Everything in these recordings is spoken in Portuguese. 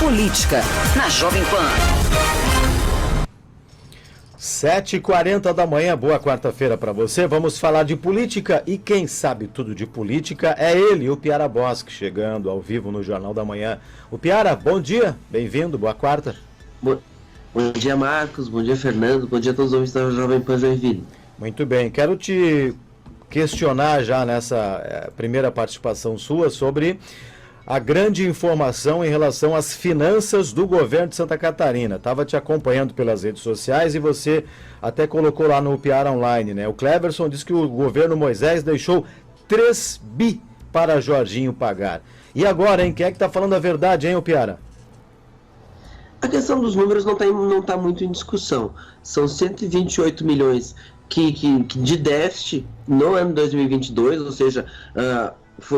Política, na Jovem Pan. 7h40 da manhã, boa quarta-feira para você. Vamos falar de política e quem sabe tudo de política é ele, o Piara Bosque, chegando ao vivo no Jornal da Manhã. O Piara, bom dia, bem-vindo, boa quarta. Bom dia, Marcos, bom dia, Fernando, bom dia a todos os ouvintes da Jovem Pan Joinville. Muito bem, quero te questionar já nessa primeira participação sua sobre a grande informação em relação às finanças do governo de Santa Catarina. Estava te acompanhando pelas redes sociais e você até colocou lá no Piara Online, né? O Cleverson disse que o governo Moisés deixou 3 bi para Jorginho pagar. E agora, hein? Quem é que está falando a verdade, hein, o Piara? A questão dos números não tá muito em discussão. São 128 milhões de déficit no ano 2022, ou seja,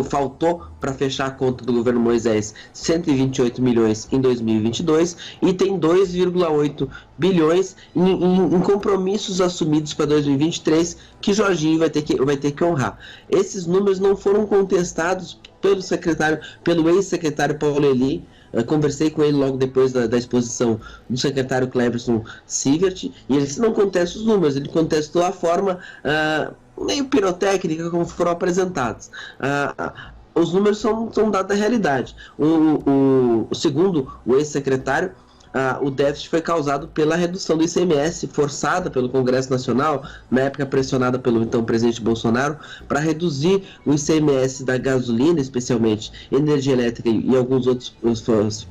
faltou para fechar a conta do governo Moisés 128 milhões em 2022 e tem 2,8 bilhões em compromissos assumidos para 2023 que Jorginho vai ter que honrar. Esses números não foram contestados pelo ex-secretário Paulo Eli. Conversei com ele logo depois da exposição do secretário Cleverson Sievert, e ele não contesta os números, ele contestou a forma meio pirotécnica como foram apresentados. Os números são dados da realidade. Segundo o ex-secretário, o déficit foi causado pela redução do ICMS forçada pelo Congresso Nacional, na época pressionada pelo então presidente Bolsonaro, para reduzir o ICMS da gasolina, especialmente energia elétrica e alguns outros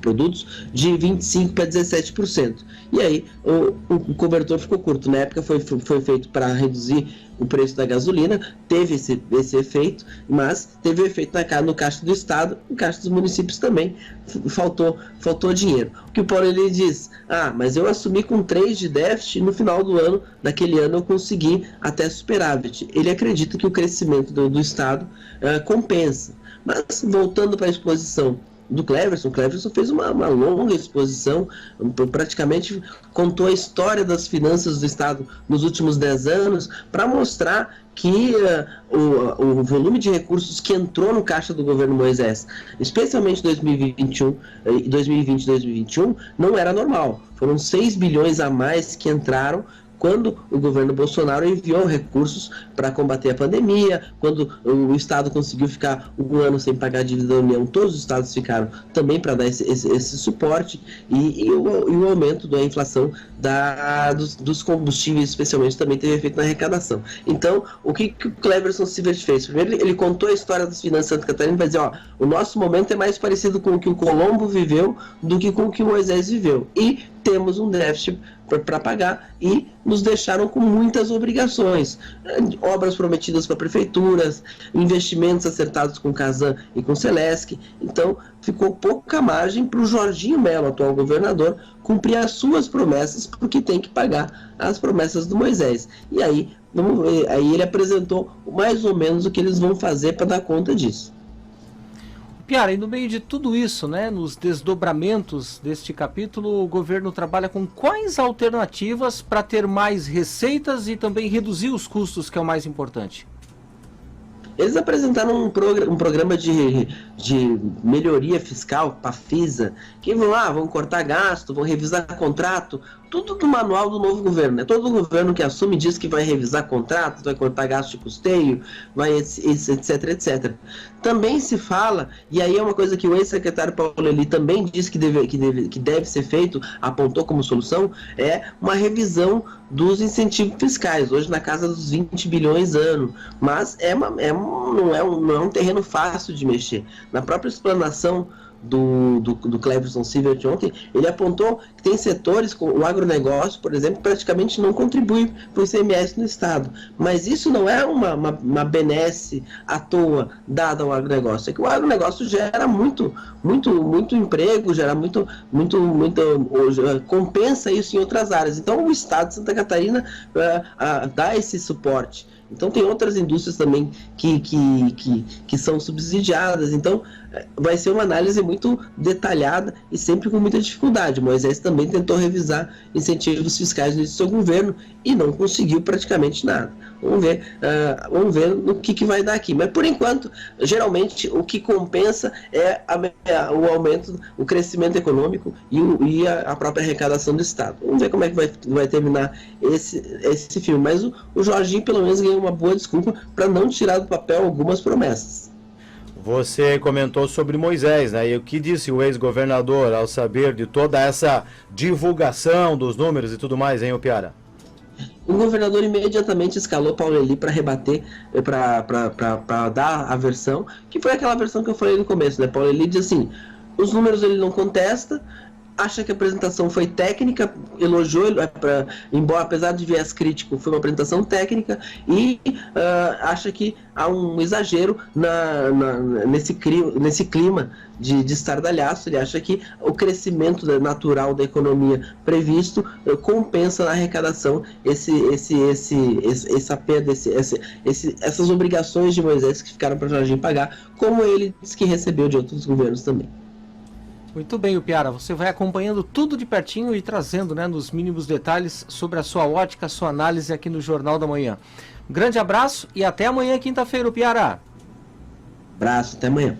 produtos, de 25% para 17%. E aí o cobertor ficou curto. Na época foi feito para reduzir o preço da gasolina, teve esse efeito, mas teve efeito no caixa do Estado, no caixa dos municípios também, faltou dinheiro. O que o Paulo ele diz, mas eu assumi com 3 de déficit, no final do ano, daquele ano eu consegui até superávit. Ele acredita que o crescimento do Estado compensa. Mas, voltando para a exposição do Cleverson, fez uma longa exposição, praticamente contou a história das finanças do Estado nos últimos 10 anos, para mostrar que o volume de recursos que entrou no caixa do governo Moisés, especialmente 2020 e 2021, não era normal. Foram 6 bilhões a mais que entraram quando o governo Bolsonaro enviou recursos para combater a pandemia, quando o Estado conseguiu ficar um ano sem pagar a dívida da União, todos os estados ficaram também para dar esse suporte, e o aumento da inflação dos combustíveis, especialmente, também teve efeito na arrecadação. Então, o que o Cleverson Sievert fez? Primeiro, ele contou a história das finanças de Santa Catarina para dizer, o nosso momento é mais parecido com o que o Colombo viveu do que com o que o Moisés viveu. E temos um déficit para pagar e nos deixaram com muitas obrigações, obras prometidas para prefeituras, investimentos acertados com Casan e com Celesc. Então ficou pouca margem para o Jorginho Mello, atual governador, cumprir as suas promessas, porque tem que pagar as promessas do Moisés. E aí ele apresentou mais ou menos o que eles vão fazer para dar conta disso. Piara, e no meio de tudo isso, né, nos desdobramentos deste capítulo, o governo trabalha com quais alternativas para ter mais receitas e também reduzir os custos, que é o mais importante? Eles apresentaram um programa de melhoria fiscal, PAFISA, que vão cortar gasto, vão revisar contrato, tudo do manual do novo governo, né? Todo governo que assume diz que vai revisar contratos, vai cortar gasto de custeio, vai etc, etc. Também se fala, e aí é uma coisa que o ex-secretário Paulo Eli também disse que deve ser feito, apontou como solução, é uma revisão dos incentivos fiscais, hoje na casa dos 20 bilhões ano, mas não é um terreno fácil de mexer. Na própria explanação do Cleverson Sievert ontem, ele apontou que tem setores, como o agronegócio, por exemplo, praticamente não contribui para o ICMS no Estado. Mas isso não é uma benesse à toa dada ao agronegócio. É que o agronegócio gera muito emprego, gera compensa isso em outras áreas. Então o Estado de Santa Catarina dá esse suporte. Então tem outras indústrias também que são subsidiadas. Então vai ser uma análise muito detalhada e sempre com muita dificuldade. Moisés também tentou revisar incentivos fiscais no seu governo e não conseguiu praticamente nada. Vamos ver no que vai dar aqui. Mas por enquanto, geralmente o que compensa é o aumento, o crescimento econômico e a própria arrecadação do Estado. Vamos ver como é que vai terminar esse filme. Mas o Jorginho pelo menos ganhou uma boa desculpa para não tirar do papel algumas promessas. Você comentou sobre Moisés, né? E o que disse o ex-governador ao saber de toda essa divulgação dos números e tudo mais, hein, Piara? O governador imediatamente escalou Paulo Eli para rebater, para dar a versão, que foi aquela versão que eu falei no começo, né? Paulo Eli diz assim, os números ele não contesta, acha que a apresentação foi técnica, elogiou, embora apesar de viés crítico, foi uma apresentação técnica, e acha que há um exagero nesse clima de estardalhaço. Ele acha que o crescimento natural da economia previsto compensa na arrecadação essa perda, essas obrigações de Moisés que ficaram para Jorginho pagar, como ele disse que recebeu de outros governos também. Muito bem, Piara, você vai acompanhando tudo de pertinho e trazendo, né, nos mínimos detalhes sobre a sua ótica, a sua análise aqui no Jornal da Manhã. Um grande abraço e até amanhã, quinta-feira, Piara. Abraço, até amanhã.